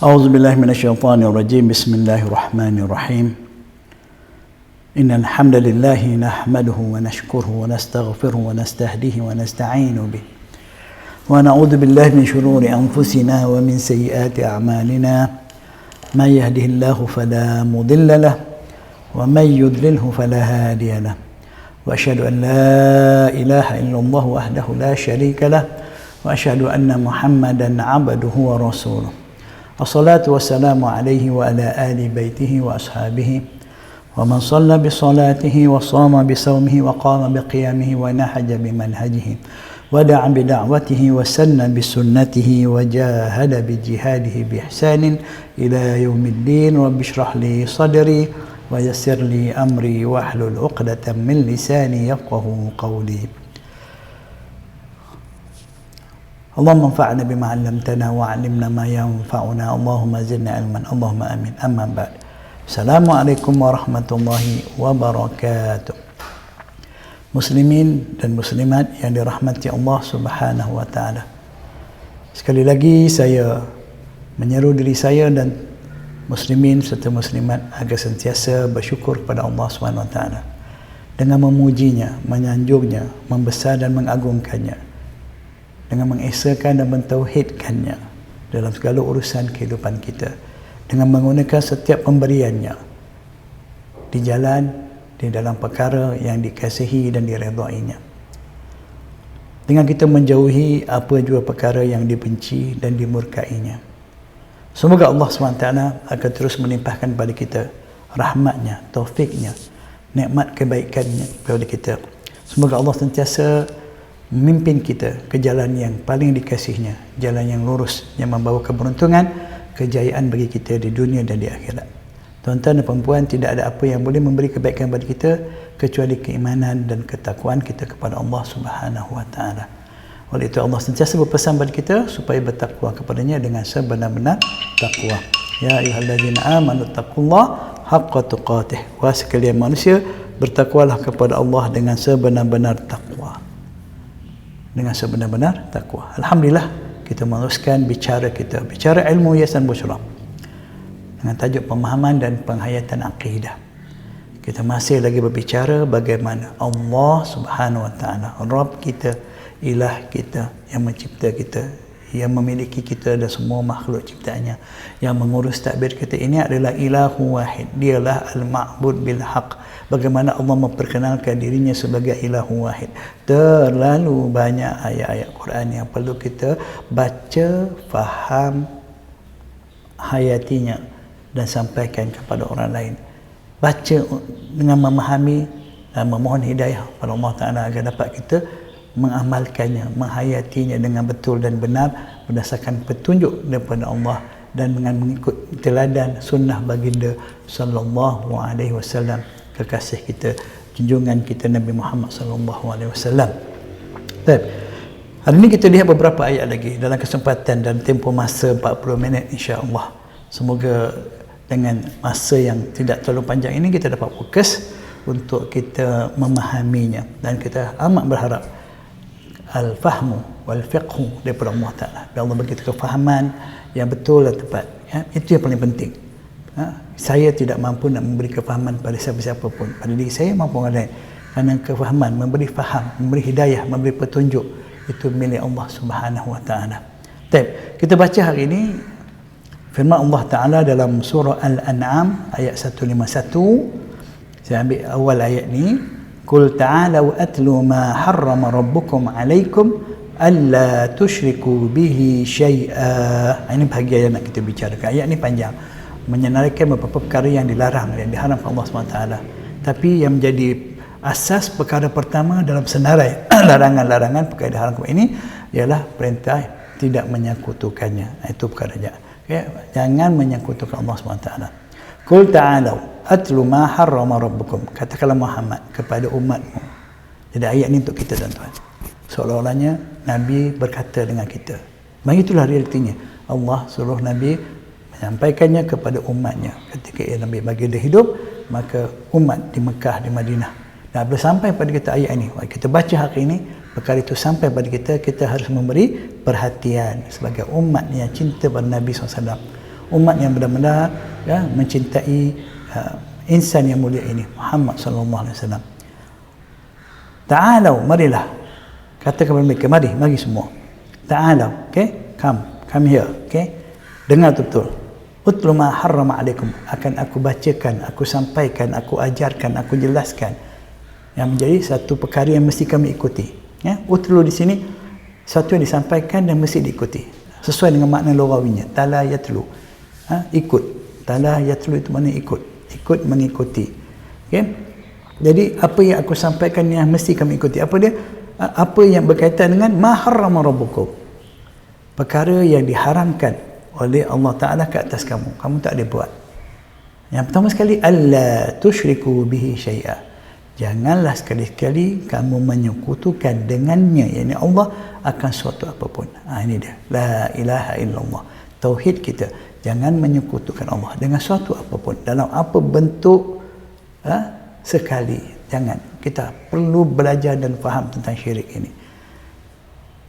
أعوذ بالله من الشيطان الرجيم. بسم الله الرحمن الرحيم. إن الحمد لله نحمده ونشكره ونستغفره ونستهديه ونستعين به ونعوذ بالله من شرور أنفسنا ومن سيئات أعمالنا. من يهده الله فلا مضل له ومن يضلله فلا هادي له وأشهد أن لا إله إلا الله وحده لا شريك له وأشهد أن محمدا عبده ورسوله. الصلاة والسلام عليه وعلى آل بيته وأصحابه ومن صلى بصلاته وصام بصومه وقام بقيامه ونهج بمنهجه ودعا بدعوته وسن بسنته وجاهد بجهاده بإحسان إلى يوم الدين. رب اشرح لي صدري ويسر لي أمري واحلل عقدة من لساني يفقهوا قولي. اللهم انفعنا بما علمتنا وعلمنا ما ينفعنا اللهم زدنا علما اللهم آمين. أما بعد. Assalamualaikum warahmatullahi wabarakatuh. Muslimin dan muslimat yang dirahmati Allah Subhanahu wa taala. Sekali lagi saya menyeru diri saya dan muslimin serta muslimat agar sentiasa bersyukur kepada Allah Subhanahu wa taala dengan memujinya, menyanjungnya, membesar dan mengagungkannya, dengan mengesakan dan mentauhidkannya dalam segala urusan kehidupan kita, dengan menggunakan setiap pemberiannya di jalan, di dalam perkara yang dikasihi dan diredainya, dengan kita menjauhi apa jua perkara yang dibenci dan dimurkainya. Semoga Allah SWT akan terus melimpahkan kepada kita rahmatnya, taufiknya, nikmat kebaikannya kepada kita. Semoga Allah sentiasa memimpin kita ke jalan yang paling dikasihnya, jalan yang lurus, yang membawa keberuntungan, kejayaan bagi kita di dunia dan di akhirat. Tuan-tuan dan perempuan, tidak ada apa yang boleh memberi kebaikan kepada kita kecuali keimanan dan ketakwaan kita kepada Allah Subhanahu wa taala. Oleh itu Allah sentiasa berpesan kepada kita supaya bertakwa kepadanya dengan sebenar-benar takwa. Ya ayyuhallazina amanu taqullaha haqqa tuqatih. Wahai sekalian manusia, bertakwalah kepada Allah dengan sebenar-benar takwa. Dengan sebenar-benar takwa. Alhamdulillah, kita meneruskan bicara ilmu yasan busyra dengan tajuk pemahaman dan penghayatan akidah. Kita masih lagi berbicara bagaimana Allah Subhanahu wa taala, Rabb kita, ilah kita, yang mencipta kita, yang memiliki kita dan semua makhluk ciptaannya, yang mengurus takbir kita ini adalah ilahu wahid. Dialah al-ma'bud bil haq. Bagaimana Allah memperkenalkan dirinya sebagai ilahu wahid. Terlalu banyak ayat-ayat Quran yang perlu kita baca, faham, hayatinya dan sampaikan kepada orang lain. Baca dengan memahami dan memohon hidayah kepada Allah Ta'ala agar dapat kita mengamalkannya, menghayatinya dengan betul dan benar berdasarkan petunjuk daripada Allah dan dengan mengikut teladan sunnah baginda sallallahu alaihi wasallam, kekasih kita, junjungan kita Nabi Muhammad sallallahu alaihi wasallam. Baik. Hari ini kita lihat beberapa ayat lagi dalam kesempatan dan tempoh masa 40 minit insya-Allah. Semoga dengan masa yang tidak terlalu panjang ini kita dapat fokus untuk kita memahaminya, dan kita amat berharap al-fahmu wal-fiqhu daripada Allah Ta'ala. Allah bagi kita kefahaman yang betul dan tepat. Ya? Itu yang paling penting. Saya tidak mampu nak memberi kefahaman pada siapa-siapa pun. Pada diri saya mampu orang lain. Kerana kefahaman, memberi faham, memberi hidayah, memberi petunjuk, itu milik Allah Subhanahu wa taala. Baik, kita baca hari ini firman Allah Ta'ala dalam surah Al-An'am ayat 151. Saya ambil awal ayat ni. Qul ta'alau atlu ma harrama rabbukum alaikum alla tusyriku bihi syai'a. Ini bahagian yang nak kita bicarakan. Ayat ni panjang, menyenaraikan beberapa perkara yang dilarang, yang diharamkan Allah SWT. Tapi yang menjadi asas perkara pertama dalam senarai larangan-larangan perkara diharamkan ini ialah perintah tidak menyekutukannya. Itu perkara dia. Okay? Jangan menyekutukan Allah SWT. Qul ta'alau atlu ma harrama rabbukum. Katakanlah Muhammad kepada umatmu. Jadi ayat ni untuk kita, tuan-tuan. Seolah-olahnya Nabi berkata dengan kita. Begitulah realitinya. Allah suruh Nabi menyampaikannya kepada umatnya. Ketika Nabi bagi dia hidup, maka umat di Mekah, di Madinah. Dan bila sampai pada kita ayat ini, kita baca hari ini, perkara itu sampai pada kita harus memberi perhatian sebagai umat yang cinta pada Nabi SAW. umat yang benar-benar ya, mencintai insan yang mulia ini, Muhammad sallallahu alaihi wasallam. Ta'alau, marilah. Kata kepada mereka, mari semua. Ta'alau, okay? Come here, okay? Dengar betul. Utlu ma harrama alaikum, akan aku bacakan, aku sampaikan, aku ajarkan, aku jelaskan. Yang menjadi satu perkara yang mesti kami ikuti. Ya, utlu di sini satu yang disampaikan dan mesti diikuti. Sesuai dengan makna lughawinya. Tala yatlu. Ikut. Tala yatlu itu makna ikut. Ikut mengikuti. Okay? Jadi apa yang aku sampaikan yang mesti kami ikuti. Apa dia? Apa yang berkaitan dengan ma harrama rabbukum. Perkara yang diharamkan oleh Allah Ta'ala ke atas kamu. Kamu tak boleh buat. Yang pertama sekali, alla tusyriku bihi syai'a. Janganlah sekali-sekali kamu menyekutukan dengannya, yakni Allah, akan suatu apapun. Ini dia. La ilaha illallah. Tauhid kita. Jangan menyekutukan Allah dengan suatu apapun. Dalam apa bentuk sekali. Jangan. Kita perlu belajar dan faham tentang syirik ini.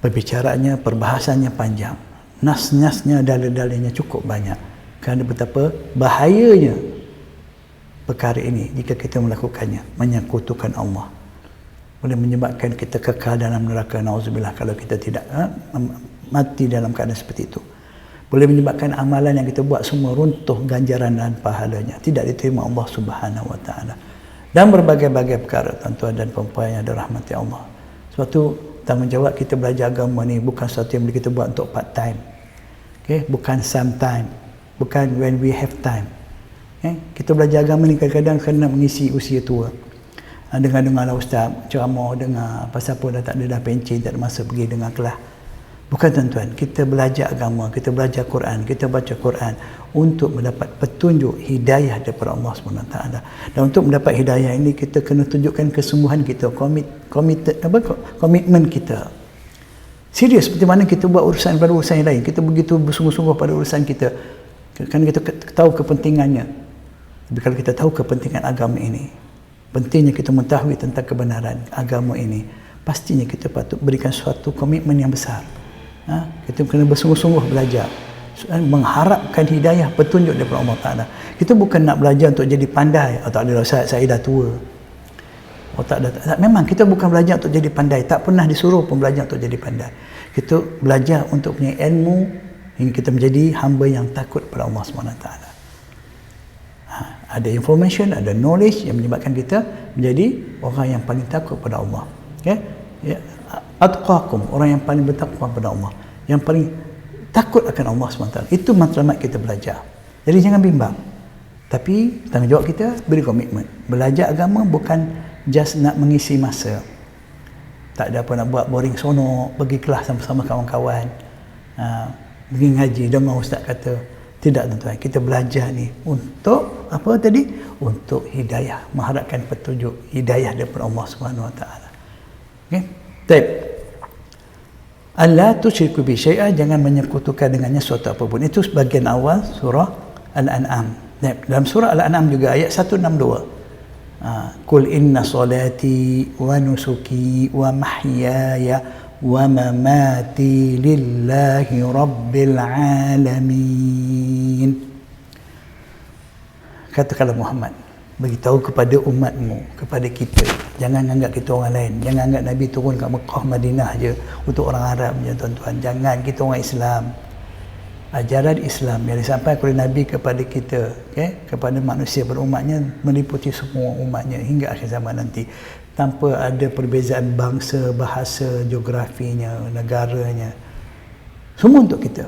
Berbicaranya, perbahasannya panjang. Nas-nasnya, dalil-dalilnya cukup banyak. Kerana betapa bahayanya perkara ini jika kita melakukannya, menyekutukan Allah. Boleh menyebabkan kita kekal dalam neraka, na'udzubillah, kalau kita tidak mati dalam keadaan seperti itu. Boleh menyebabkan amalan yang kita buat semua runtuh ganjaran dan pahalanya, tidak diterima Allah Subhanahu wa taala. Dan berbagai-bagai perkara, tuan-tuan dan puan-puan yang dirahmati Allah. Sebab tu tanggungjawab kita belajar agama ni bukan sesuatu yang boleh kita buat untuk part time. Okay? Bukan sometime, bukan when we have time. Kita belajar agama ni kadang-kadang kerana mengisi usia tua. Dengar-dengarlah ustaz ceramah, dengar pasal apa dah tak ada, dah pencen, tak ada masa pergi dengar kelas. Bukan, tuan-tuan, kita belajar agama, kita belajar Quran, kita baca Quran untuk mendapat petunjuk hidayah daripada Allah SWT. Dan untuk mendapat hidayah ini kita kena tunjukkan kesungguhan kita, komitmen kita. Serius, seperti mana kita buat urusan pada urusan yang lain, kita begitu bersungguh-sungguh pada urusan kita kerana kita tahu kepentingannya. Tapi kalau kita tahu kepentingan agama ini, pentingnya kita mengetahui tentang kebenaran agama ini, pastinya kita patut berikan suatu komitmen yang besar. Kita kena bersungguh-sungguh belajar, mengharapkan hidayah, petunjuk daripada Allah Ta'ala. Kita bukan nak belajar untuk jadi pandai. Tak ada, saya dah tua. Memang kita bukan belajar untuk jadi pandai, tak pernah disuruh pun belajar untuk jadi pandai. Kita belajar untuk punya ilmu hingga kita menjadi hamba yang takut pada Allah SWT. Ada information, ada knowledge yang menyebabkan kita menjadi orang yang paling takut pada Allah. Okay? Atqakum, orang yang paling bertakwa pada Allah, yang paling takut akan Allah SWT. Itu matlamat kita belajar. Jadi jangan bimbang. Tapi tanggungjawab kita beri komitmen. Belajar agama bukan just nak mengisi masa. Tak ada apa nak buat, boring sonok, pergi kelas sama-sama kawan-kawan, pergi ngaji, dengar ustaz kata. Tidak, tuan-tuan. Kita belajar ni untuk apa tadi? Untuk hidayah, mengharapkan petunjuk hidayah daripada Allah SWT. Okay? Baik. Allah tusyriku bi syai'a, jangan menyekutukan dengannya suatu apapun. Itu sebahagian awal surah Al-An'am. Dalam surah Al-An'am juga ayat 162. Qul inna salati wa nusuki wa mahyaya wa mamati lillahi rabbil alamin. Katakanlah Muhammad, beritahu kepada umatmu, kepada kita, jangan anggap kita orang lain, jangan anggap Nabi turun kat Mekah Madinah je untuk orang Arab je, tuan-tuan. Jangan, kita orang Islam. Ajaran Islam yang disampaikan oleh Nabi kepada kita, kepada manusia berumatnya, meliputi semua umatnya hingga akhir zaman nanti, tanpa ada perbezaan bangsa, bahasa, geografinya, negaranya. Semua untuk kita.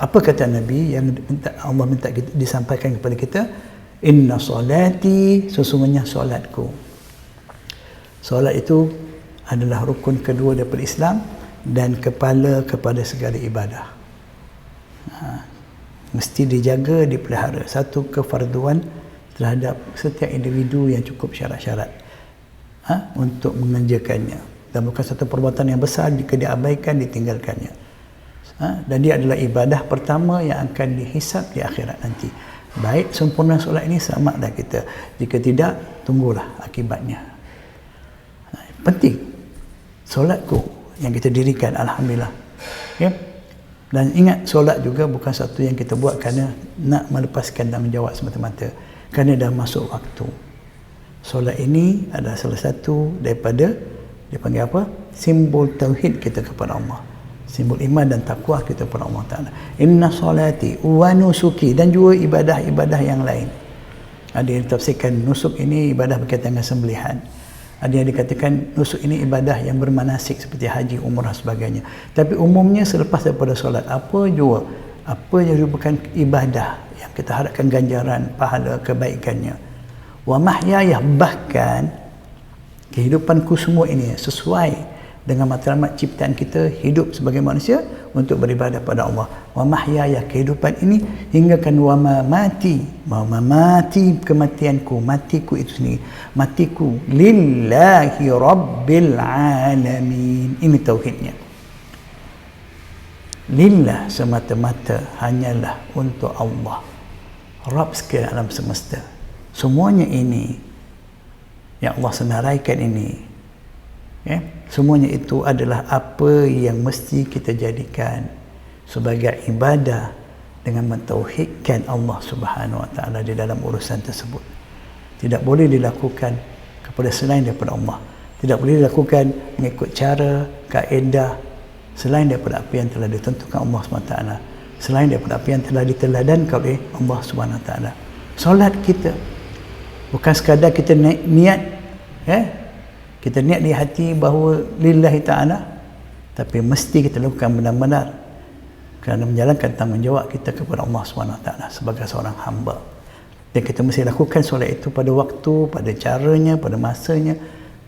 Apa kata Nabi yang Allah minta kita, disampaikan kepada kita? Inna solati, sesungguhnya solatku. Solat itu adalah rukun kedua daripada Islam dan kepala kepada segala ibadah. Mesti dijaga, dipelihara. Satu kefarduan terhadap setiap individu yang cukup syarat-syarat untuk mengerjakannya. Dan bukan satu perbuatan yang besar jika diabaikan, ditinggalkannya. Dan dia adalah ibadah pertama yang akan dihisap di akhirat nanti. Baik sempurna solat ini, selamatlah kita. Jika tidak, tunggulah akibatnya. Penting solatku yang kita dirikan, alhamdulillah. Okay? Dan ingat, solat juga bukan satu yang kita buat kerana nak melepaskan tanggungjawab semata-mata, kerana dah masuk waktu. Solat ini adalah salah satu daripada, dia panggil apa? Simbol tauhid kita kepada Allah, simbol iman dan takwa kita kepada Allah Ta'ala. Inna solati wa nusuki, dan juga ibadah-ibadah yang lain. Ada yang ditafsirkan nusuk ini ibadah berkaitan dengan sembelihan. Ada yang dikatakan nusuk ini ibadah yang bermanasik seperti haji, umrah sebagainya. Tapi umumnya selepas daripada solat, apa yang merupakan ibadah yang kita harapkan ganjaran, pahala, kebaikannya. Wa mahyaya, bahkan kehidupanku semua ini sesuai dengan matlamat ciptaan kita, hidup sebagai manusia untuk beribadah pada Allah. Wa mahyaya, kehidupan ini, hinggakan wa mamati, kematianku, matiku itu sendiri, matiku lillahi rabbil alamin. Ini tauhidnya. Lillah, semata-mata hanyalah untuk Allah, Rabb sekalian alam semesta. Semuanya ini yang Allah senaraikan ini, semuanya itu adalah apa yang mesti kita jadikan sebagai ibadah dengan mentauhidkan Allah Subhanahu Wa Taala di dalam urusan tersebut. Tidak boleh dilakukan kepada selain daripada Allah. Tidak boleh dilakukan mengikut cara, kaedah selain daripada apa yang telah ditentukan Allah SWT, selain daripada apa yang telah diteladankan oleh Allah SWT. Solat kita bukan sekadar kita niat, kita niat di hati bahawa lillahi ta'ala, tapi mesti kita lakukan benar-benar kerana menjalankan tanggungjawab kita kepada Allah SWT sebagai seorang hamba. Dan kita mesti lakukan solat itu pada waktu, pada caranya, pada masanya,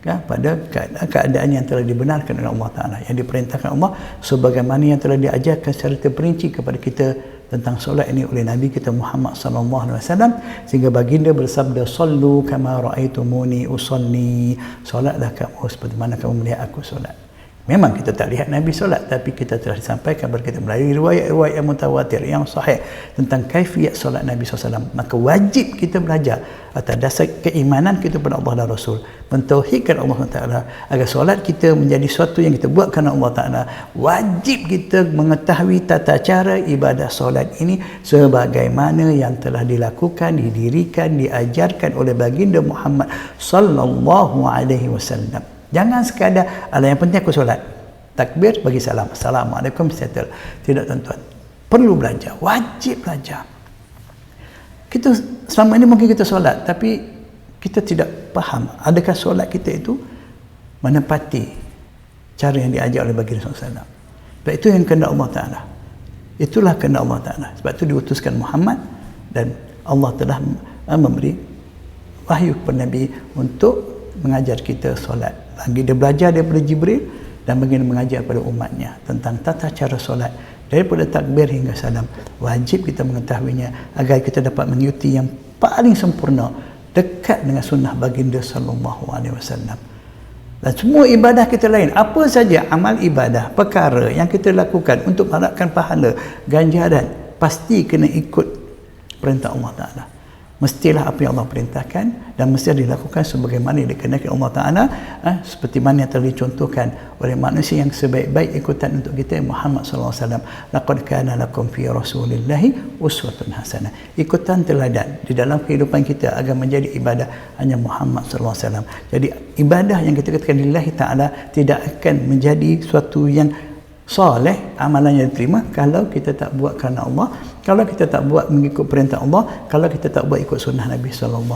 pada keadaan yang telah dibenarkan oleh Allah Ta'ala, yang diperintahkan Allah, sebagaimana yang telah diajarkan secara terperinci kepada kita tentang solat ini oleh Nabi kita Muhammad sallallahu alaihi wasallam, sehingga baginda bersabda, sallu kama raaitumuni usalli, solatlah kamu seperti mana kamu melihat aku solat. Memang kita tak lihat Nabi solat, tapi kita telah disampaikan kepada kita melalui riwayat-riwayat yang mutawatir, yang sahih tentang kaifiyat solat Nabi SAW. Maka wajib kita belajar atas dasar keimanan kita kepada Allah dan Rasul, mentauhidkan Allah Ta'ala, agar solat kita menjadi sesuatu yang kita buat kerana Allah Ta'ala. Wajib kita mengetahui tata cara ibadah solat ini sebagaimana yang telah dilakukan, didirikan, diajarkan oleh baginda Muhammad sallallahu alaihi wasallam. Jangan sekadar, yang penting aku solat, takbir, bagi salam, assalamualaikum, settle. Tidak, tuan-tuan, perlu belajar, wajib belajar. Kita selama ini mungkin kita solat, tapi kita tidak faham adakah solat kita itu menepati cara yang diajar oleh baginda SAW. Sebab itu yang kehendak Allah Ta'ala, itulah kehendak Allah Ta'ala. Sebab itu diutuskan Muhammad, dan Allah telah memberi wahyu kepada Nabi untuk mengajar kita solat. Baginda belajar daripada Jibril, dan baginda mengajar kepada umatnya tentang tata cara solat daripada takbir hingga salam. Wajib kita mengetahuinya agar kita dapat mengikuti yang paling sempurna, dekat dengan sunnah baginda sallallahu alaihi wasallam. Dan semua ibadah kita lain, apa saja amal ibadah, perkara yang kita lakukan untuk mengharapkan pahala, ganjaran, pasti kena ikut perintah Allah Ta'ala. Mestilah apa yang Allah perintahkan, dan mesti dilakukan sebagaimana yang dikehendaki Allah Ta'ala, seperti mana yang telah dicontohkan oleh manusia yang sebaik-baik ikutan untuk kita, Muhammad SAW. Laqad kana lakum fi rasulillahi uswatun hasanah. Ikutan teladan di dalam kehidupan kita agar menjadi ibadah hanya Muhammad SAW. Jadi ibadah yang kita katakan lillahi ta'ala tidak akan menjadi suatu yang soleh, amalannya diterima, kalau kita tak buat kerana Allah, kalau kita tak buat mengikut perintah Allah, kalau kita tak buat ikut sunnah Nabi SAW.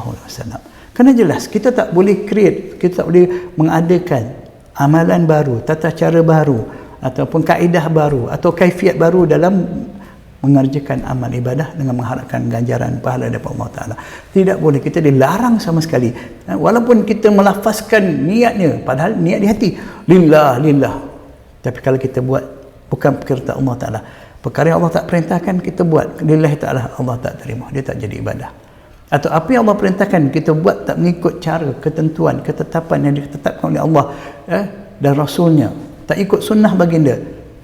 Kerana jelas kita tak boleh create, kita tak boleh mengadakan amalan baru, tata cara baru, ataupun kaedah baru atau kaifiat baru dalam mengerjakan amal ibadah dengan mengharapkan ganjaran pahala daripada Allah Ta'ala. Tidak boleh, kita dilarang sama sekali. Walaupun kita melafazkan niatnya, padahal niat di hati lillah, tapi kalau kita buat bukan perkara Allah Ta'ala, perkara yang Allah tak perintahkan kita buat lillahi ta'ala, Allah tak terima, dia tak jadi ibadah. Atau apa yang Allah perintahkan kita buat tak mengikut cara, ketentuan, ketetapan yang ditetapkan oleh Allah dan Rasulnya, tak ikut sunnah baginda,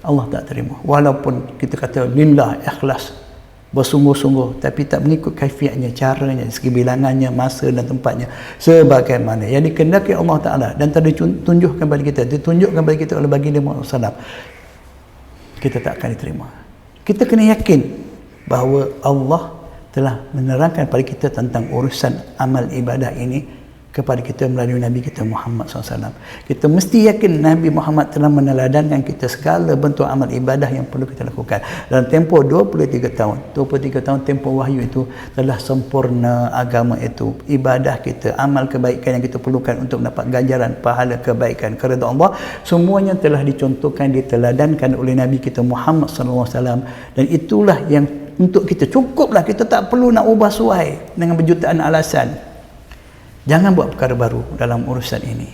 Allah tak terima. Walaupun kita kata lillah, ikhlas, bersungguh-sungguh, tapi tak mengikut kaifiatnya, caranya, segi bilangannya, masa dan tempatnya, sebagaimana yang dikehendaki Allah Ta'ala dan telah ditunjukkan kepada kita oleh baginda Muhammad SAW, kita tak akan diterima. Kita kena yakin bahawa Allah telah menerangkan pada kita tentang urusan amal ibadah ini kepada kita melalui Nabi kita Muhammad SAW. Kita mesti yakin Nabi Muhammad telah meneladankan kita segala bentuk amal ibadah yang perlu kita lakukan. Dalam tempoh 23 tahun tempoh wahyu itu telah sempurna agama itu. Ibadah kita, amal kebaikan yang kita perlukan untuk mendapat ganjaran, pahala kebaikan, keridhaan Allah, semuanya telah dicontohkan, diteladankan oleh Nabi kita Muhammad SAW. Dan itulah yang untuk kita, cukuplah, kita tak perlu nak ubah suai dengan berjutaan alasan. Jangan buat perkara baru dalam urusan ini.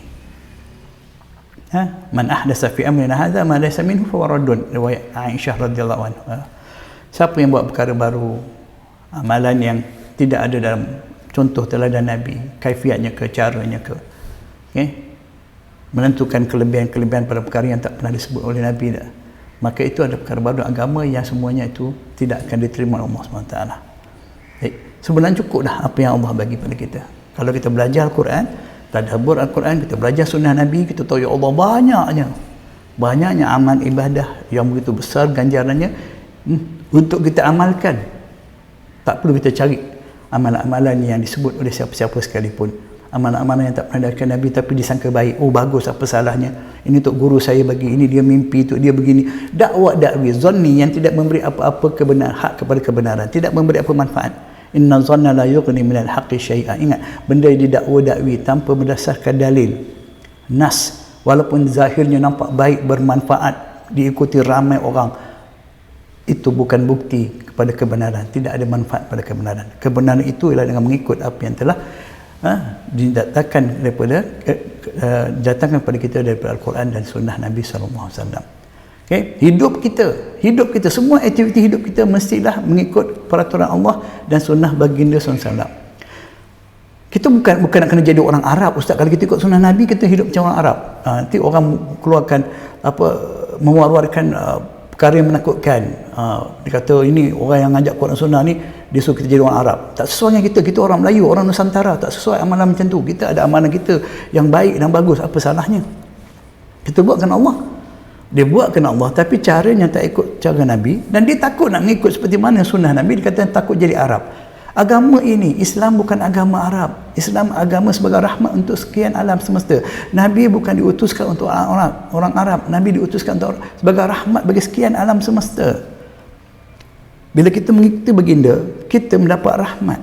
Man ahdasa fi amrina hadza ma laysa minhu fa raddun, riwayat Aisyah radhiyallahu anha. Siapa yang buat perkara baru, amalan yang tidak ada dalam contoh teladan Nabi, kaifiatnya ke, caranya ke, menentukan kelebihan-kelebihan pada perkara yang tak pernah disebut oleh Nabi dah, maka itu ada perkara baru agama yang semuanya itu tidak akan diterima oleh Allah SWT. Sebenarnya cukup dah apa yang Allah bagi pada kita. Kalau kita belajar Al-Quran, tadabbur Al-Quran, kita belajar sunnah Nabi, kita tahu ya Allah banyaknya amal ibadah yang begitu besar ganjarannya untuk kita amalkan. Tak perlu kita cari amalan-amalan yang disebut oleh siapa-siapa sekalipun. Amalan-amalan yang tak pernah dari Nabi tapi disangka baik. Oh bagus, apa salahnya? Ini untuk guru saya bagi, ini dia mimpi, untuk dia begini. Dakwi zanni yang tidak memberi apa-apa kebenaran, hak kepada kebenaran, tidak memberi apa manfaat. Inna zanna la yughni minal haqqi syai'a. Ingat, benda yang dakwi tanpa berdasarkan dalil, nas, walaupun zahirnya nampak baik, bermanfaat, diikuti ramai orang, itu bukan bukti kepada kebenaran, tidak ada manfaat pada kebenaran. Kebenaran itu ialah dengan mengikut apa yang telah datangkan pada kita daripada Al-Quran dan sunnah Nabi SAW. Hidup kita, semua aktiviti hidup kita mestilah mengikut peraturan Allah dan sunnah baginda SAW. Kita bukan nak kena jadi orang Arab, Ustaz. Kalau kita ikut sunnah Nabi, kita hidup macam orang Arab. Nanti orang keluarkan mewar-warkan perkara yang menakutkan. Dia kata ini orang yang ngajak Quran sunnah ni, dia suruh kita jadi orang Arab. Tak sesuai dengan kita orang Melayu, orang Nusantara, tak sesuai amalan macam tu. Kita ada amalan kita yang baik dan bagus, apa salahnya? Kita buat kerana Allah. Dia buat kerana Allah, tapi caranya tak ikut cara Nabi, dan dia takut nak mengikut seperti mana sunnah Nabi. Dia kata takut jadi Arab. Agama ini, Islam bukan agama Arab. Islam agama sebagai rahmat untuk sekian alam semesta. Nabi bukan diutuskan untuk orang Arab. Nabi diutuskan untuk sebagai rahmat bagi sekian alam semesta. Bila kita mengikuti baginda, kita mendapat rahmat.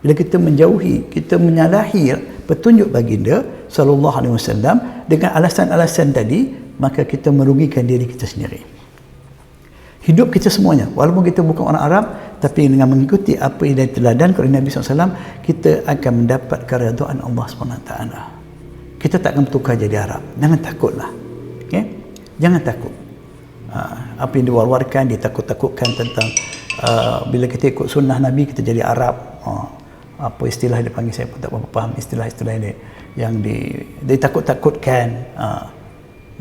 Bila kita menjauhi, kita menyalahi petunjuk baginda sallallahu alaihi wasallam dengan alasan-alasan tadi, maka kita merugikan diri kita sendiri. Hidup kita semuanya, walaupun kita bukan orang Arab, tapi dengan mengikuti apa yang diteladankan oleh Nabi SAW, kita akan mendapat keridhaan Allah SWT. Kita tak akan bertukar jadi Arab. Jangan takutlah. Jangan takut. Apa yang diwar-warkan, ditakut-takutkan tentang bila kita ikut sunnah Nabi, kita jadi Arab. Apa istilah dia panggil, saya pun tak faham istilah-istilah ini, yang ditakut-takutkan.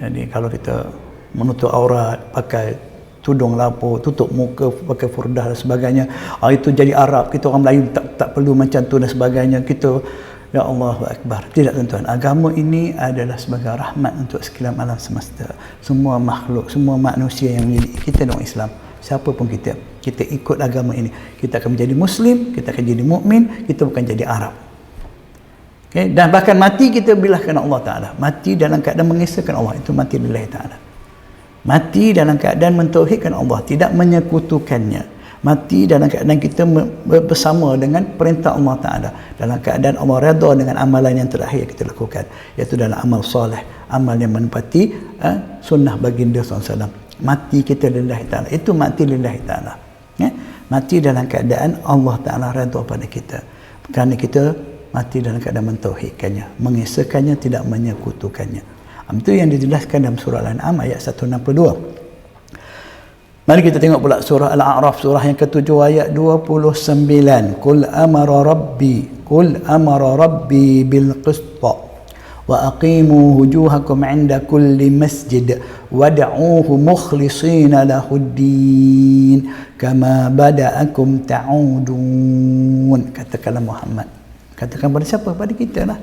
Jadi kalau kita menutup aurat, pakai tudung lapor, tutup muka, pakai furdah dan sebagainya, itu jadi Arab. Kita orang Melayu tak perlu macam tu dan sebagainya. Kita, ya Allahu Akbar. Tidak, tuan-tuan. Agama ini adalah sebagai rahmat untuk sekalian alam semesta. Semua makhluk, semua manusia yang kita orang Islam, siapa pun kita ikut agama ini, kita akan menjadi Muslim, kita akan jadi mukmin, kita bukan jadi Arab. Dan bahkan mati kita bilahkan Allah Ta'ala. Mati dalam keadaan mengesahkan Allah, itu mati lillahi ta'ala. Mati dalam keadaan mentauhidkan Allah, tidak menyekutukannya. Mati dalam keadaan kita bersama dengan perintah Allah Ta'ala, dalam keadaan Allah redha dengan amalan yang terakhir kita lakukan, iaitu dalam amal soleh, amal yang menepati sunnah baginda SAW. Mati kita lillahi ta'ala, itu mati lillahi ta'ala. Mati dalam keadaan Allah Ta'ala redha pada kita, kerana kita mati dalam keadaan mentauhidkannya, mengesahkannya, tidak menyekutukannya. Itu yang dijelaskan dalam surah Al-An'am ayat 162. Mari kita tengok pula surah Al-A'raf, surah yang ke-7 ayat 29. Qul amara rabbi bil qista wa aqimu wujuhakum 'inda kulli masjid wad'uuhu mukhlishina lahuddin kama bada'akum ta'udun. Katakanlah Muhammad. Katakan pada siapa? Pada kita lah.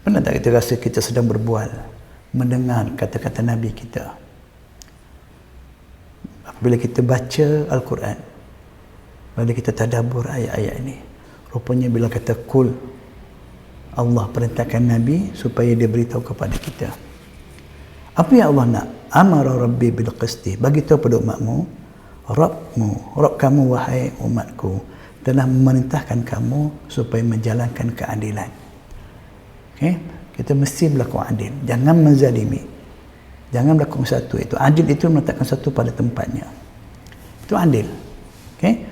Pernah tak kita rasa kita sedang berbual, mendengar kata-kata Nabi kita? Apabila kita baca Al-Quran, bila kita tadabbur ayat-ayat ini, rupanya bila kata kul, Allah perintahkan Nabi supaya dia beritahu kepada kita. Apa yang Allah nak? Amara Rabbi bil qisti. Bagi tahu pada umatmu, Rabb kamu wahai umatku telah memerintahkan kamu supaya menjalankan keadilan. Okay? Kita mesti berlaku adil. Jangan menzalimi. Jangan berlaku satu. Itu adil, itu meletakkan satu pada tempatnya. Itu adil. Okay?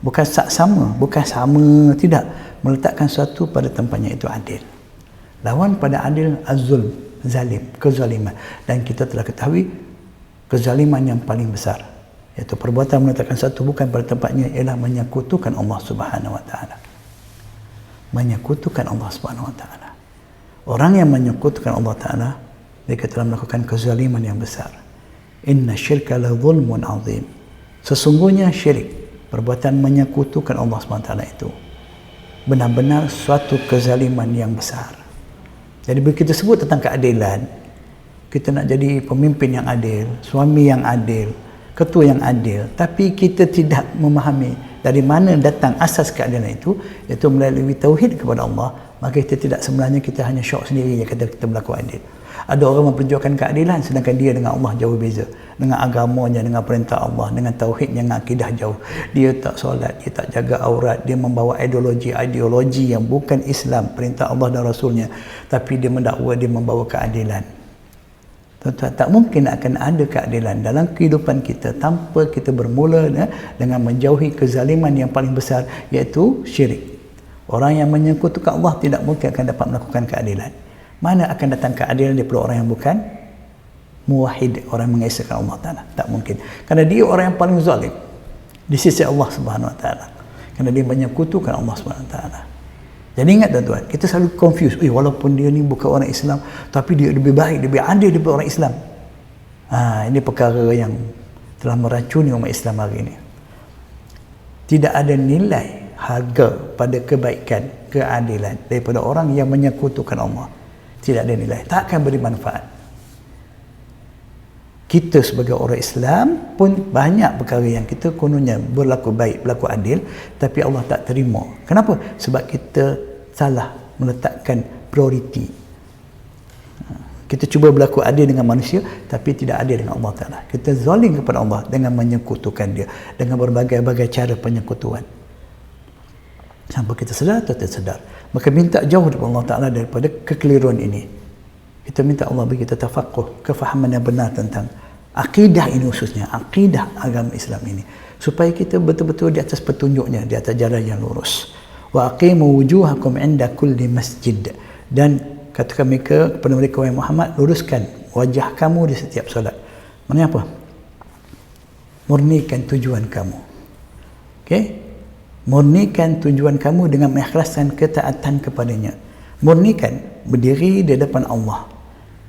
Bukan sama, bukan sama, tidak. Meletakkan satu pada tempatnya, itu adil. Lawan pada adil az-zulm, zalim, kezaliman. Dan kita telah ketahui kezaliman yang paling besar, iaitu perbuatan meletakkan satu bukan pada tempatnya, ialah menyekutukan Allah Subhanahu wa taala. Menyekutukan Allah Subhanahu wa taala. Orang yang menyekutukan Allah taala, mereka telah melakukan kezaliman yang besar. Inna syirka la zulmun azim. Sesungguhnya syirik, perbuatan menyekutukan Allah Subhanahu wa taala itu benar-benar suatu kezaliman yang besar. Jadi bila kita sebut tentang keadilan, kita nak jadi pemimpin yang adil, suami yang adil, ketua yang adil, tapi kita tidak memahami dari mana datang asas keadilan itu, iaitu melalui tauhid kepada Allah, maka kita tidak, sebenarnya kita hanya syok sendiri yang kata kita berlaku adil. Ada orang memperjuangkan keadilan sedangkan dia dengan Allah jauh beza, dengan agamanya, dengan perintah Allah, dengan tauhidnya, dengan akidah jauh. Dia tak solat, dia tak jaga aurat, dia membawa ideologi yang bukan Islam, perintah Allah dan Rasulnya, tapi dia mendakwa dia membawa keadilan. Tuan-tuan, tak mungkin akan ada keadilan dalam kehidupan kita tanpa kita bermula dengan menjauhi kezaliman yang paling besar, iaitu syirik. Orang yang menyekutukan Allah tidak mungkin akan dapat melakukan keadilan. Mana akan datang keadilan daripada orang yang bukan muwahhid, orang yang mengesahkan Allah Ta'ala? Tak mungkin. Kerana dia orang yang paling zalim di sisi Allah Subhanahu Wa Ta'ala. Kerana dia menyekutukan Allah Subhanahu Wa Ta'ala. Jadi ingat tuan-tuan, kita selalu confuse. Walaupun dia ni bukan orang Islam, tapi dia lebih baik, lebih adil daripada orang Islam. Ini perkara yang telah meracuni umat Islam hari ini. Tidak ada nilai harga pada kebaikan, keadilan daripada orang yang menyekutukan Allah. Tidak ada nilai, tak akan beri manfaat. Kita sebagai orang Islam pun banyak perkara yang kita kononnya berlaku baik, berlaku adil, tapi Allah tak terima. Kenapa? Sebab kita salah meletakkan prioriti. Kita cuba berlaku adil dengan manusia, tapi tidak adil dengan Allah Ta'ala. Kita zalim kepada Allah dengan menyekutukan dia, dengan berbagai-bagai cara penyekutuan. Sampai kita sedar atau tidak sedar. Maka minta jauh daripada Allah Ta'ala daripada kekeliruan ini. Kita minta Allah bagi kita tafaqquh, kefahaman yang benar tentang akidah ini, khususnya akidah agama Islam ini, supaya kita betul-betul di atas petunjuknya, di atas jalan yang lurus. Wa aqimu wujuhakum inda kulli masjid. Dan katakan mereka kepada mereka, wahai Muhammad, luruskan wajah kamu di setiap solat. Maksudnya apa? Murnikan tujuan kamu. Okey? Murnikan tujuan kamu dengan mengikhlaskan ketaatan kepadanya. Murnikan berdiri di depan Allah,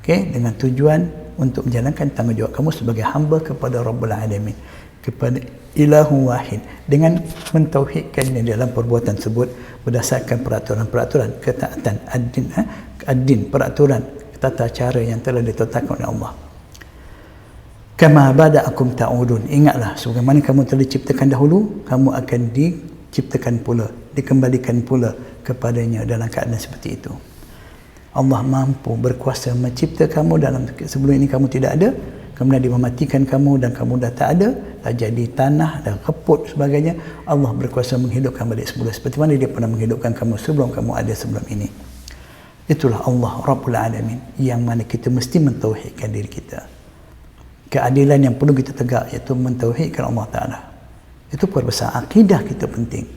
okay, dengan tujuan untuk menjalankan tanggungjawab kamu sebagai hamba kepada Rabbul Alamin, kepada Ilahu Wahid, dengan mentauhidkannya dalam perbuatan tersebut berdasarkan peraturan-peraturan ketaatan ad-din, peraturan tata cara yang telah ditetapkan oleh Allah. Kama bada'akum ta'udun. Ingatlah, sebagaimana kamu telah diciptakan dahulu, kamu akan diciptakan pula, dikembalikan pula kepadanya dalam keadaan seperti itu. Allah mampu, berkuasa mencipta kamu dalam sebelum ini kamu tidak ada, kemudian dia mematikan kamu dan kamu dah tak ada, dah jadi tanah dan keput sebagainya. Allah berkuasa menghidupkan balik semula seperti mana dia pernah menghidupkan kamu sebelum kamu ada sebelum ini. Itulah Allah Rabbul Alamin, yang mana kita mesti mentauhidkan diri kita. Keadilan yang perlu kita tegak, iaitu mentauhidkan Allah Ta'ala. Itu perkara besar. Akidah kita penting.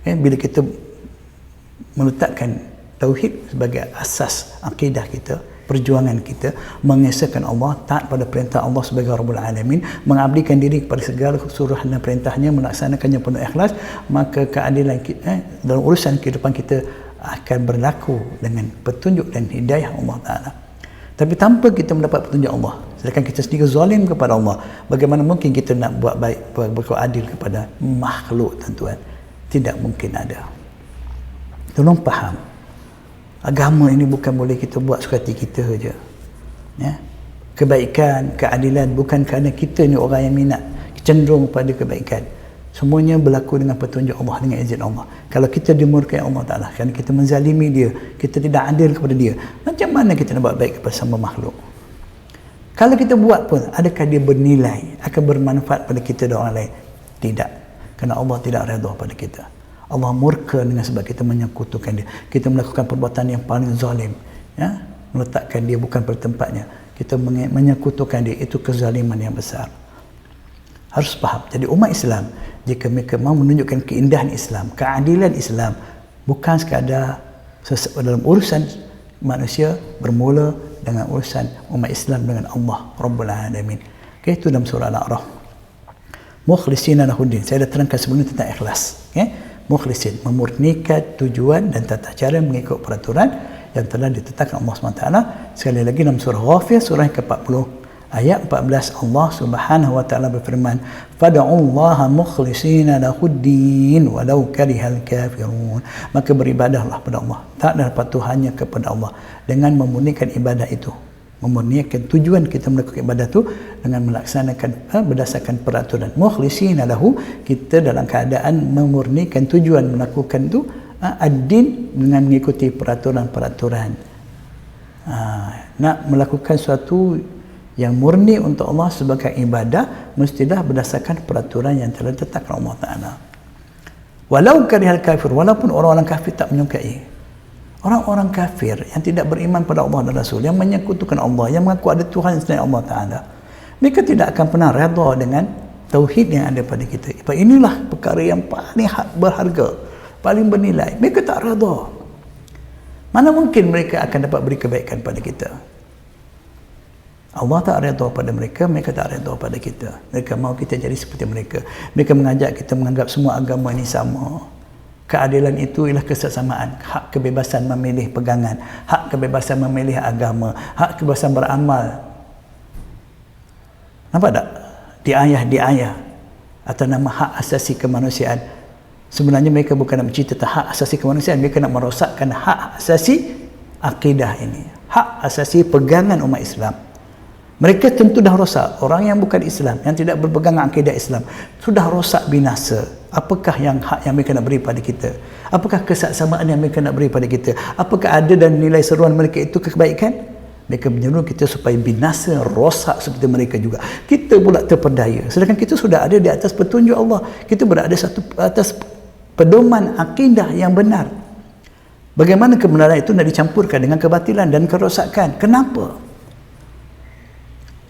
Bila kita meletakkan tauhid sebagai asas akidah kita, perjuangan kita, mengesahkan Allah, taat pada perintah Allah sebagai Rabbul Alamin, mengabdikan diri kepada segala suruhan dan perintahnya, melaksanakannya penuh ikhlas, maka keadilan kita, dalam urusan kehidupan kita akan berlaku dengan petunjuk dan hidayah Allah Ta'ala. Tapi tanpa kita mendapat petunjuk Allah, sedangkan kita sendiri zalim kepada Allah, bagaimana mungkin kita nak buat baik, berbuat adil kepada makhluk, tuan-tuan? Tidak mungkin ada. Tolong faham, agama ini bukan boleh kita buat suka hati kita saja. Ya? Kebaikan, keadilan bukan kerana kita ni orang yang minat. cenderung pada kebaikan. Semuanya berlaku dengan petunjuk Allah, dengan izin Allah. Kalau kita dimurkai Allah Ta'ala, kerana kita menzalimi dia, kita tidak adil kepada dia, macam mana kita nak buat baik kepada sama makhluk? Kalau kita buat pun, adakah dia bernilai, akan bermanfaat pada kita dan orang lain? Tidak. Kerana Allah tidak redha pada kita. Allah murka dengan sebab kita menyekutukan dia. Kita melakukan perbuatan yang paling zalim, ya? Meletakkan dia bukan pada tempatnya. Kita menyekutukan dia, itu kezaliman yang besar. Harus faham. Jadi umat Islam, jika mereka mahu menunjukkan keindahan Islam, keadilan Islam, bukan sekadar dalam urusan manusia, bermula dengan urusan umat Islam dengan Allah Rabbul Alamin. Okay, itu dalam surah Al-A'raf. Mukhlisina lahuddin. Saya dah terangkan sebelum ini tentang ikhlas. Okay? Mukhlisin, memurnikan tujuan dan tata cara mengikut peraturan yang telah ditetapkan Allah SWT. Sekali lagi dalam surah Ghafir, surah yang ke-40, ayat 14, Allah Subhanahu wa taala berfirman, "Fad'ullaha mukhlisina lahuddin walau karihal kafirun." Maka beribadahlah kepada Allah, taklah patuhannya kepada Allah dengan memurnikan ibadah itu, memurnikan tujuan kita melakukan ibadah itu dengan melaksanakan berdasarkan peraturan. Mukhlisina lahu, kita dalam keadaan memurnikan tujuan melakukan itu ad-din dengan mengikuti peraturan-peraturan. Nak melakukan suatu yang murni untuk Allah sebagai ibadah, mestilah berdasarkan peraturan yang telah ditetapkan Allah Ta'ala. Walau karihal kafir, walaupun orang-orang kafir tak menyukai. Orang-orang kafir yang tidak beriman pada Allah dan Rasul, yang menyekutukan Allah, yang mengaku ada Tuhan selain Allah Ta'ala, mereka tidak akan pernah redha dengan tauhid yang ada pada kita. Inilah perkara yang paling berharga, paling bernilai. Mereka tak redha. Mana mungkin mereka akan dapat beri kebaikan pada kita? Allah tak redha pada mereka, mereka tak redha pada kita. Mereka mahu kita jadi seperti mereka. Mereka mengajak kita menganggap semua agama ini sama. Keadilan itu ialah kesesamaan, hak kebebasan memilih pegangan, hak kebebasan memilih agama, hak kebebasan beramal. Nampak tak? Diayah atau nama hak asasi kemanusiaan. Sebenarnya mereka bukan nak bercerita tentang hak asasi kemanusiaan, mereka nak merosakkan hak asasi akidah ini, hak asasi pegangan umat Islam. Mereka tentu dah rosak. Orang yang bukan Islam, yang tidak berpegang akidah Islam, sudah rosak binasa. Apakah yang hak yang mereka nak beri pada kita? Apakah kesaksamaan yang mereka nak beri pada kita? Apakah ada dan nilai seruan mereka itu kebaikan? Mereka menyuruh kita supaya binasa, rosak seperti mereka juga. Kita pula terpedaya. Sedangkan kita sudah ada di atas petunjuk Allah. Kita berada atas pedoman akidah yang benar. Bagaimana kebenaran itu nak dicampurkan dengan kebatilan dan kerosakan? Kenapa?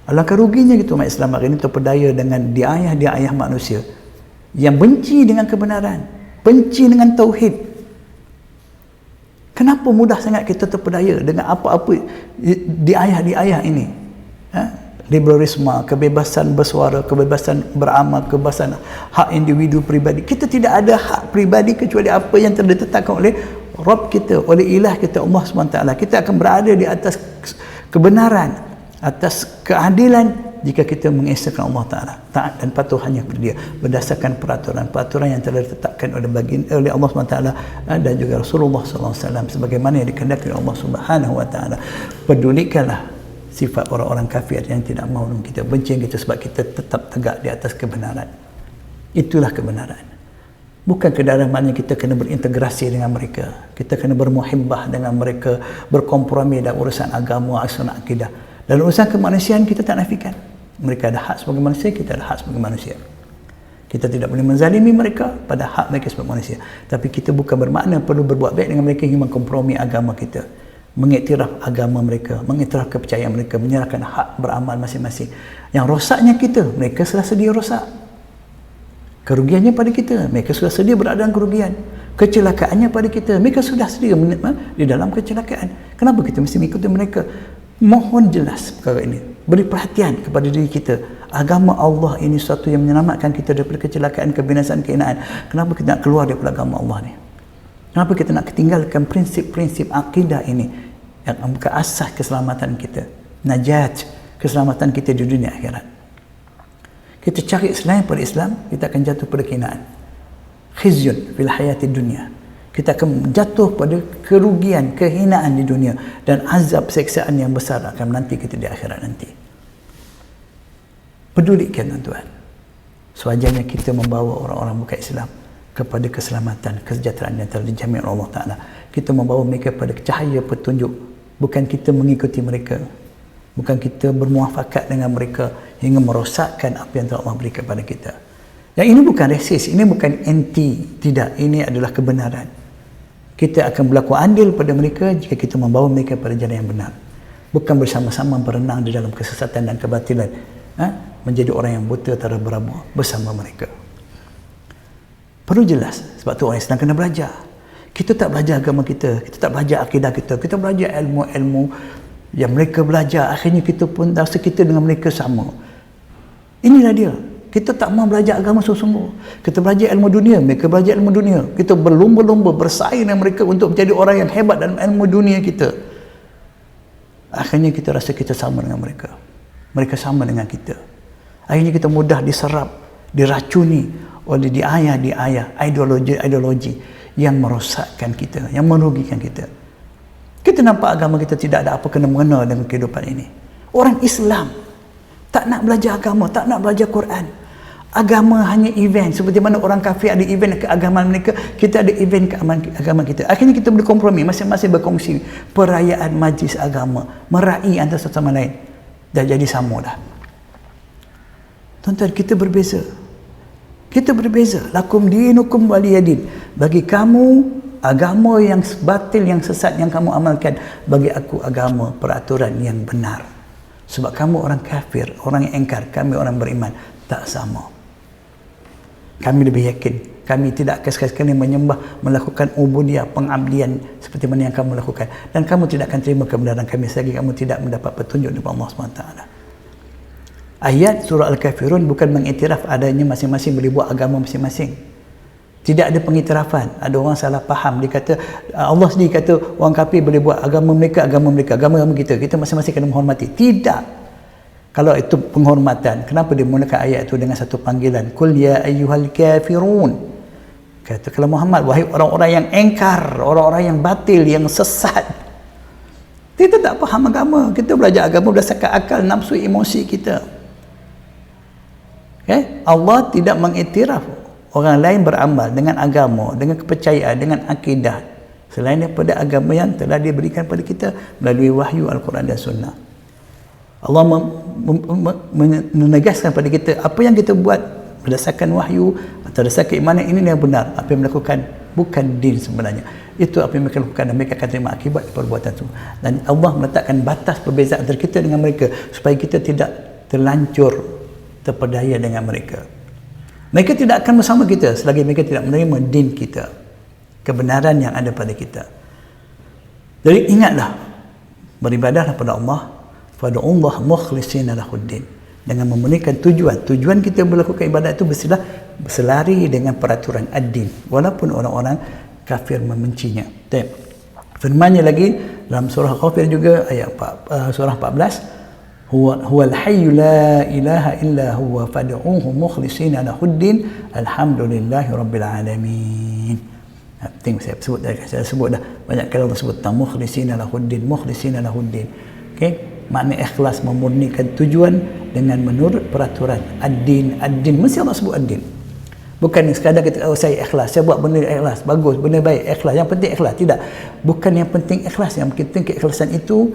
Alangkah ruginya gitu umat Islam hari ini terpedaya dengan diayah manusia yang benci dengan kebenaran, benci dengan tauhid. Kenapa mudah sangat kita terpedaya dengan apa-apa diayah ini? Liberalisme, kebebasan bersuara, kebebasan beramal, kebebasan hak individu peribadi. Kita tidak ada hak peribadi kecuali apa yang telah ditetapkan oleh Rabb kita, oleh ilah kita Allah SWT. Kita akan berada di atas kebenaran, atas keadilan jika kita mengesahkan Allah Ta'ala, taat dan patuh hanya kepada dia berdasarkan peraturan yang telah ditetapkan oleh Allah SWT dan juga Rasulullah SAW sebagaimana yang dikehendaki oleh Allah Subhanahu Wa Ta'ala. Pedulikanlah sifat orang-orang kafir yang tidak mahu kita, benci kita sebab kita tetap tegak di atas kebenaran. Itulah kebenaran. Bukan ke dalam maknanya kita kena berintegrasi dengan mereka, kita kena bermuhibbah dengan mereka, berkompromi dalam urusan agama, urusan akidah. Dalam urusan kemanusiaan kita tak nafikan. Mereka ada hak sebagai manusia, kita ada hak sebagai manusia. Kita tidak boleh menzalimi mereka pada hak mereka sebagai manusia. Tapi kita bukan bermakna perlu berbuat baik dengan mereka hingga mengkompromi agama kita, mengiktiraf agama mereka, mengiktiraf kepercayaan mereka, menyerahkan hak beramal masing-masing. Yang rosaknya kita, mereka sudah sedia rosak. Kerugiannya pada kita, mereka sudah sedia berada dalam kerugian. Kecelakaannya pada kita, mereka sudah sedia di dalam kecelakaan. Kenapa kita mesti mengikuti mereka? Mohon jelas perkara ini. Beri perhatian kepada diri kita. Agama Allah ini sesuatu yang menyelamatkan kita daripada kecelakaan, kebinasaan, kehinaan. Kenapa kita nak keluar daripada agama Allah ni? Kenapa kita nak tinggalkan prinsip-prinsip akidah ini yang membuka asas keselamatan kita, najat, keselamatan kita di dunia akhirat? Kita cari selain pada Islam, kita akan jatuh pada kehinaan. Khizyun fil hayati dunia. Kita akan jatuh pada kerugian, kehinaan di dunia, dan azab seksaan yang besar akan menanti kita di akhirat nanti. Pedulikan tuan-tuan. Sewajarnya kita membawa orang-orang bukan Islam kepada keselamatan, kesejahteraan yang telah dijamin oleh Allah Ta'ala. Kita membawa mereka pada cahaya petunjuk, bukan kita mengikuti mereka, bukan kita bermuafakat dengan mereka hingga merosakkan apa yang telah Allah berikan kepada kita. Yang ini bukan resis, ini bukan anti, tidak, ini adalah kebenaran. Kita akan berlaku adil pada mereka jika kita membawa mereka pada jalan yang benar, bukan bersama-sama berenang di dalam kesesatan dan kebatilan, menjadi orang yang buta tara berabur bersama mereka. Perlu jelas, sebab tu orang Islam kena belajar. Kita tak belajar agama kita tak belajar akidah kita belajar ilmu-ilmu yang mereka belajar, akhirnya kita pun rasa kita dengan mereka sama. Inilah dia, kita tak mahu belajar agama sungguh-sungguh. Kita belajar ilmu dunia, mereka belajar ilmu dunia. Kita berlomba-lomba bersaing dengan mereka untuk menjadi orang yang hebat dalam ilmu dunia kita. Akhirnya kita rasa kita sama dengan mereka, mereka sama dengan kita. Akhirnya kita mudah diserap, diracuni oleh diayah ideologi yang merosakkan kita, yang merugikan kita. Kita nampak agama kita tidak ada apa kena-mengena dengan kehidupan ini. Orang Islam tak nak belajar agama, tak nak belajar Quran. Agama hanya event, seperti mana orang kafir ada event keagamaan mereka, kita ada event keagamaan kita. Akhirnya kita berkompromi, masing-masing berkongsi perayaan majlis agama, meraih antara satu sama lain, dah jadi sama dah. Tuan-tuan, kita berbeza. Kita berbeza. Lakum dinukum waliyadin. Bagi kamu agama yang batil, yang sesat yang kamu amalkan, bagi aku agama peraturan yang benar. Sebab kamu orang kafir, orang yang engkar, kami orang beriman, tak sama. Kami lebih yakin, kami tidak akan sekali-sekali menyembah, melakukan ubudiyah, pengabdian seperti mana yang kamu lakukan, dan kamu tidak akan terima kebenaran kami selagi kamu tidak mendapat petunjuk daripada Allah SWT. Ayat surah Al-Kafirun bukan mengiktiraf adanya masing-masing boleh buat agama masing-masing. Tidak ada pengiktirafan. Ada orang salah faham, dia kata Allah sendiri kata orang kafir boleh buat agama mereka, agama kita masing-masing kena menghormati. Tidak. Kalau itu penghormatan, kenapa dia mulakan ayat itu dengan satu panggilan, Qul ya ayyuhal kafirun. Kata kalau Muhammad, wahai orang-orang yang engkar, orang-orang yang batil, yang sesat. Kita tak faham agama, kita belajar agama berdasarkan akal, nafsu, emosi kita. Okay? Allah tidak mengiktiraf orang lain beramal dengan agama, dengan kepercayaan, dengan akidah selain daripada agama yang telah diberikan kepada kita melalui wahyu Al-Quran dan Sunnah. Allah menegaskan pada kita apa yang kita buat berdasarkan wahyu atau berdasarkan keimanan, ini yang benar. Apa yang melakukan bukan din sebenarnya, itu apa yang mereka lakukan dan mereka akan terima akibat perbuatan itu. Dan Allah meletakkan batas perbezaan antara kita dengan mereka supaya kita tidak terlancur terpedaya dengan mereka. Mereka tidak akan bersama kita selagi mereka tidak menerima din kita, kebenaran yang ada pada kita. Jadi ingatlah, beribadahlah pada Allah, fad'ullah mukhlishina lahuddin, dengan memurnikan tujuan kita melakukan ibadat itu berselari dengan peraturan ad-din, walaupun orang-orang kafir membencinya. Firman-Nya lagi dalam surah Ghafir juga ayat surah 14, huwal hayyu la ilaha illa huwa fad'uhu mukhlishina lahuddin alhamdulillahi rabbil alamin. Saya sebut dah banyak kali Allah sebut tentang mukhlishina lahuddin. Okey, makna ikhlas, memurnikan tujuan dengan menurut peraturan ad-din. Ad-din mesti Allah sebut ad-din. Bukan sekadar kita saya ikhlas, saya buat benda ikhlas, bagus, benda baik, ikhlas, yang penting ikhlas. Tidak, bukan yang penting ikhlas, yang penting keikhlasan itu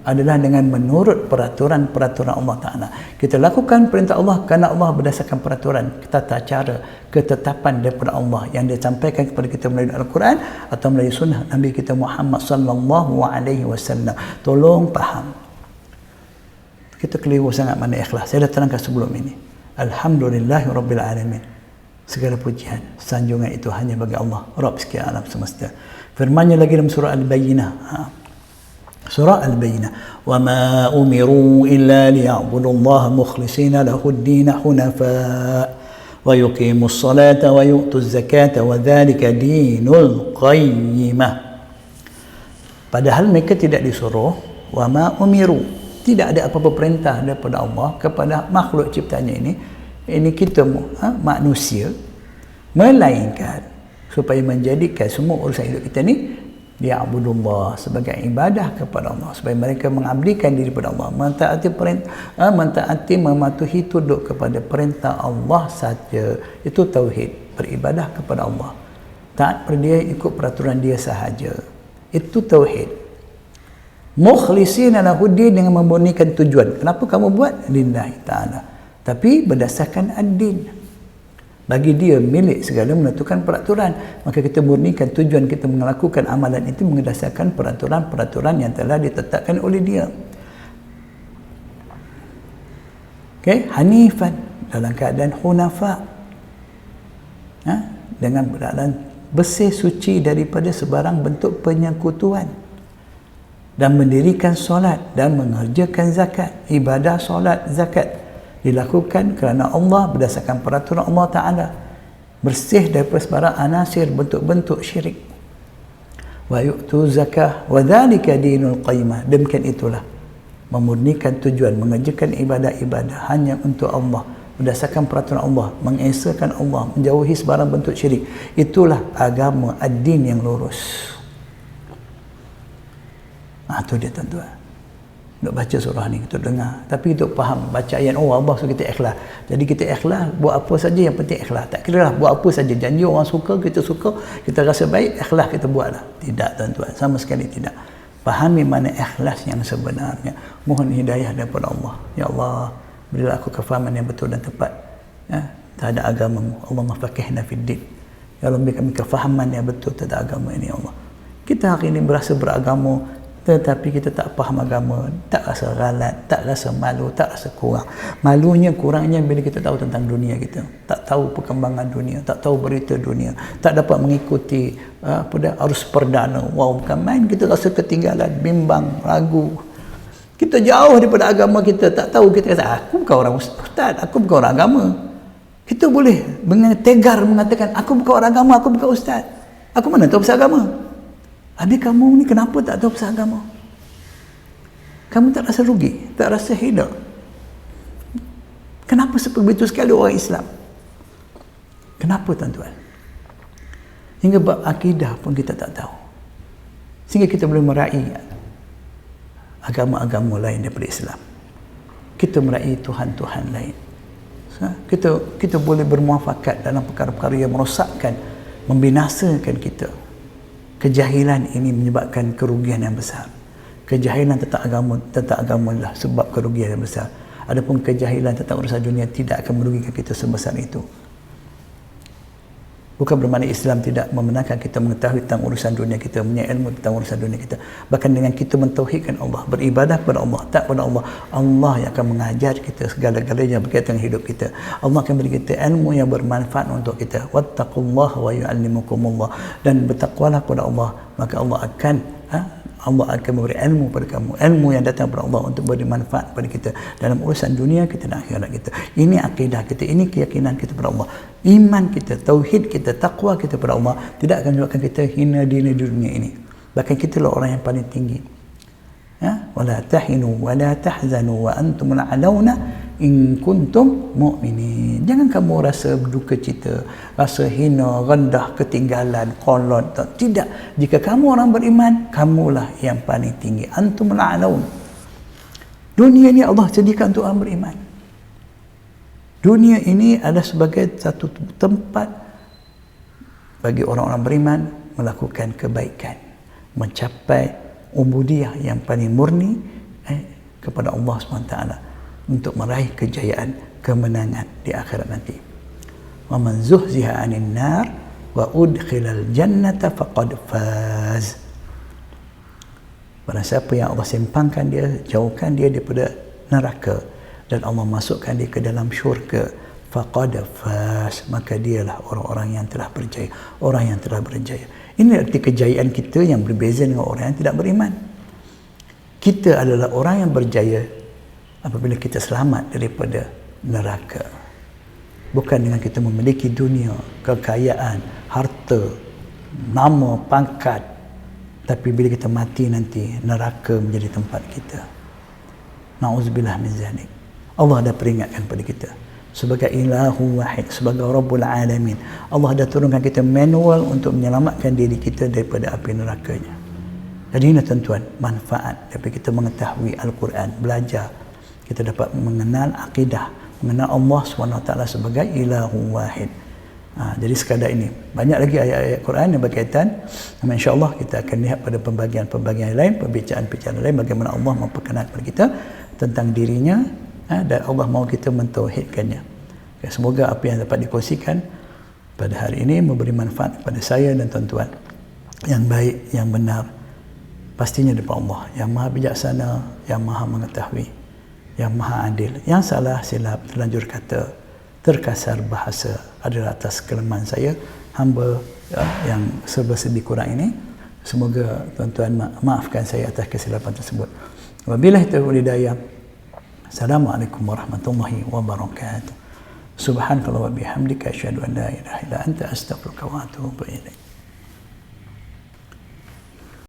adalah dengan menurut peraturan-peraturan Allah Ta'ala. Kita lakukan perintah Allah kerana Allah berdasarkan peraturan, tata cara, ketetapan daripada Allah yang disampaikan kepada kita melalui Al-Quran atau melalui sunnah Nabi kita Muhammad sallallahu alaihi wasallam. Tolong faham. Kita keliru sangat mana ikhlas. Saya dah terangkan sebelum ini. Alhamdulillahi rabbil alamin. Segala pujian, sanjungan itu hanya bagi Allah, Rabb sekalian alam semesta. Firman-Nya lagi dalam surah Al-Bayyinah. Surah Al-Bayyinah, wa ma umiru illa liya'budullaha mukhlishina lahud-din hunafa wa yuqimus salata wa yu'tuz zakata wa dzalika dinul qayyimah. Padahal mereka tidak disuruh, wa ma umiru, tidak ada apa-apa perintah daripada Allah kepada makhluk ciptaannya ini kita manusia, melainkan supaya menjadikan semua urusan hidup kita ni liya'budullah, sebagai ibadah kepada Allah, supaya mereka mengabdikan diri kepada Allah, mentaati mematuhi tunduk kepada perintah Allah saja. Itu tauhid, beribadah kepada Allah, taat pada dia, ikut peraturan dia sahaja. Itu tauhid. Mukhlishina lahuddin, dengan memurnikan tujuan. Kenapa kamu buat? Lillahi ta'ala, tapi berdasarkan ad-din, bagi dia milik segala, menentukan peraturan. Maka kita murnikan tujuan kita melakukan amalan itu berdasarkan peraturan-peraturan yang telah ditetapkan oleh dia. Okay? Hanifan, dalam keadaan hunafa, dengan keadaan bersih suci daripada sebarang bentuk penyekutuan, dan mendirikan solat dan mengerjakan zakat. Ibadah solat, zakat dilakukan kerana Allah, berdasarkan peraturan Allah Ta'ala, bersih daripada sebarang anasir bentuk-bentuk syirik. Wa yu'tu zakah wa dhalika dinul qayyimah, demikian itulah memurnikan tujuan, mengerjakan ibadah-ibadah hanya untuk Allah, berdasarkan peraturan Allah, mengesakan Allah, menjauhi sebarang bentuk syirik. Itulah agama ad-din yang lurus. Itu dia tuan-tuan. Untuk baca surah ni, kita dengar, tapi kita faham baca ayat, oh Allah suruh kita ikhlas, jadi kita ikhlas buat apa saja, yang penting ikhlas. Tak kira lah buat apa saja, janji orang suka, kita rasa baik, ikhlas kita buatlah. Tidak tuan-tuan, sama sekali tidak. Fahami mana ikhlas yang sebenarnya. Mohon hidayah daripada Allah. Ya Allah, berilah aku kefahaman yang betul dan tepat terhadap agamamu. Allahumma faqihna fid din. Ya Allah, beri kami kefahaman yang betul terhadap agama ini. Ya Allah, kita hari ini berasa beragama, tetapi kita tak faham agama, tak rasa galat, tak rasa malu, tak rasa kurang. Malunya, kurangnya bila kita tahu tentang dunia kita, tak tahu perkembangan dunia, tak tahu berita dunia, tak dapat mengikuti arus perdana. Wow, bukan main, kita rasa ketinggalan, bimbang, ragu. Kita jauh daripada agama kita, tak tahu, kita kata, aku bukan orang ustaz, aku bukan orang agama. Kita boleh dengan tegar mengatakan, aku bukan orang agama, aku bukan ustaz. Aku mana tahu pasal agama? Habis kamu ni kenapa tak tahu pasal agama? Kamu tak rasa rugi? Tak rasa hidup? Kenapa sebegitu sekali orang Islam? Kenapa tuan-tuan? Hingga bab akidah pun kita tak tahu. Sehingga kita boleh meraih agama-agama lain daripada Islam. Kita meraih Tuhan-Tuhan lain. Kita boleh bermuafakat dalam perkara-perkara yang merosakkan, membinasakan kita. Kejahilan ini menyebabkan kerugian yang besar. Kejahilan tentang agama adalah sebab kerugian yang besar. Adapun kejahilan tentang urusan dunia tidak akan merugikan kita sebesar itu. Bukan bermakna Islam tidak membenarkan kita mengetahui tentang urusan dunia kita, punya ilmu tentang urusan dunia kita. Bahkan dengan kita mentauhidkan Allah, beribadah kepada Allah, tak kepada Allah, Allah yang akan mengajar kita segala-galanya berkaitan dengan hidup kita. Allah akan beri kita ilmu yang bermanfaat untuk kita. Wattaqullaha wa yu'allimukumullah, dan bertakwalah kepada Allah, maka Allah akan memberi ilmu pada kamu, ilmu yang datang daripada Allah untuk beri manfaat pada kita dalam urusan dunia kita dan akhirat kita. Ini akidah kita, ini keyakinan kita pada Allah, iman kita, tauhid kita, takwa kita pada Allah tidak akan menyebabkan kita hina dina di dunia ini. Bahkan kita lah orang yang paling tinggi. Wala tahinu wala tahzanu wa antumul a'launa in kuntum mu'minin. Jangan kamu rasa berduka cita, rasa hina, rendah, ketinggalan, kolot. Tidak. Jika kamu orang beriman, kamulah yang paling tinggi. Antumul a'laun. Dunia ini Allah sediakan untuk orang beriman. Dunia ini adalah sebagai satu tempat bagi orang-orang beriman melakukan kebaikan, mencapai ubudiyah yang paling murni kepada Allah SWT untuk meraih kejayaan, kemenangan di akhirat nanti. Wa man zuhziha 'anil nar wa udkhilal jannata faqad faz. Barang siapa yang Allah simpangkan dia, jauhkan dia daripada neraka dan Allah masukkan dia ke dalam syurga, faqad faz, maka dialah orang-orang yang telah berjaya, orang yang telah berjaya. Ini arti kejayaan kita yang berbeza dengan orang yang tidak beriman. Kita adalah orang yang berjaya apabila kita selamat daripada neraka. Bukan dengan kita memiliki dunia, kekayaan, harta, nama, pangkat. Tapi bila kita mati nanti, neraka menjadi tempat kita. Na'udzubillah min zalik. Allah dah peringatkan kepada kita. Sebagai ilahu wahid, sebagai Rabbul Alamin, Allah dah turunkan kita manual untuk menyelamatkan diri kita daripada api nerakanya. Jadi ini tuan-tuan, manfaat daripada kita mengetahui Al-Quran, belajar, kita dapat mengenal akidah, mengenal Allah SWT sebagai ilahu wahid. Jadi sekadar ini, banyak lagi ayat-ayat Quran yang berkaitan. InsyaAllah kita akan lihat pada pembagian-pembagian lain, pembicaraan-pembicaraan lain, bagaimana Allah memperkenalkan kepada kita tentang dirinya, dan Allah mahu kita mentauhidkannya. Semoga apa yang dapat dikongsikan pada hari ini memberi manfaat kepada saya dan tuan-tuan. Yang baik, yang benar, pastinya daripada Allah yang maha bijaksana, yang maha mengetahui, yang maha adil. Yang salah, silap, terlanjur kata, terkasar bahasa adalah atas kelemahan saya, hamba yang serba sedih kurang ini. Semoga tuan-tuan maafkan saya atas kesilapan tersebut. Wabillahi taufiq hidayah. Assalamualaikum warahmatullahi wabarakatuh. Subhanakallah wa bihamdika asyhadu an la ilaha illa anta astaghfiruka wa atubu ilaik.